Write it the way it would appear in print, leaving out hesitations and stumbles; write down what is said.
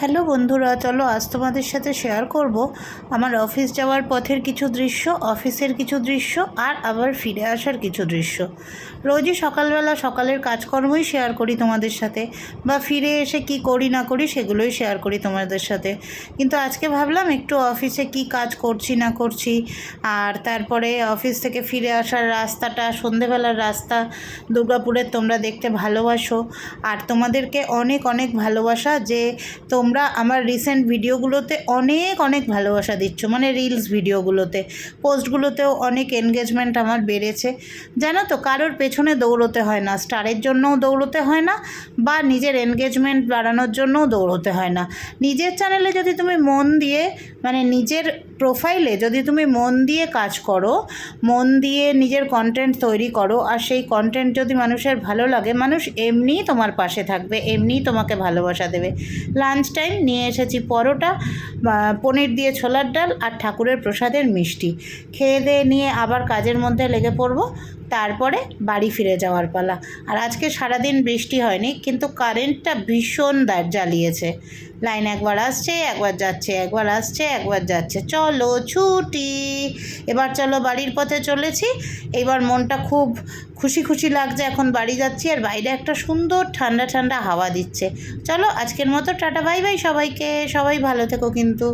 Hello বন্ধুরা, চলো আজ তোমাদের সাথে শেয়ার করব আমার অফিস যাওয়ার পথের কিছু দৃশ্য, অফিসের কিছু দৃশ্য আর আবার ফিরে আসার কিছু দৃশ্য। রোজই সকালবেলা সকালের কাজকর্মই শেয়ার করি তোমাদের সাথে, বা ফিরে এসে কি করি না করি সেগুলোই শেয়ার করি তোমাদের সাথে। কিন্তু আজকে ভাবলাম একটু অফিসে কি কাজ করছি না করছি, আর তারপরে অফিস থেকে ফিরে আসার রাস্তাটা, সন্ধেবেলার রাস্তা দুর্গাপুরের, তোমরা দেখতে ভালোবাসো। আর তোমাদেরকে অনেক অনেক ভালোবাসা যে তোমরা আমার রিসেন্ট ভিডিওগুলোতে অনেক অনেক ভালোবাসা দিচ্ছ, মানে রিলস ভিডিওগুলোতে, পোস্টগুলোতেও অনেক এনগেজমেন্ট আমার বেড়েছে। জানো তো, কারোর পেছনে দৌড়তে হয় না, স্টারের জন্যও দৌড়তে হয় না, বা নিজের এনগেজমেন্ট বাড়ানোর জন্যও দৌড়তে হয় না। নিজের চ্যানেলে যদি তুমি মন দিয়ে, মানে নিজের প্রোফাইলে যদি তুমি মন দিয়ে কাজ করো, মন দিয়ে নিজের কন্টেন্ট তৈরি করো, আর সেই কন্টেন্ট যদি মানুষের ভালো লাগে, মানুষ এমনিই তোমার পাশে থাকবে, এমনিই তোমাকে ভালোবাসা দেবে। লাঞ্চ টাইম নিয়ে এসেছি পরোটা, পনির দিয়ে ছোলার ডাল আর ঠাকুরের প্রসাদের মিষ্টি। খেয়ে দিয়ে নিয়ে আবার কাজের মধ্যে লেগে পড়বো, তারপরে বাড়ি ফিরে যাওয়ার পালা। আর আজকে সারাদিন বৃষ্টি হয়নি, কিন্তু কারেন্টটা ভীষণ জ্বালিয়েছে। লাইন একবার আসছে একবার যাচ্ছে, একবার আসছে একবার যাচ্ছে। চলো ছুটি, এবার চলো বাড়ির পথে চলেছি। এবার মনটা খুব খুশি খুশি লাগছে, এখন বাড়ি যাচ্ছি আর বাইরে একটা সুন্দর ঠান্ডা ঠান্ডা হাওয়া দিচ্ছে। চলো আজকের মতো টাটা, বাই বাই সবাইকে, সবাই ভালো থেকো কিন্তু।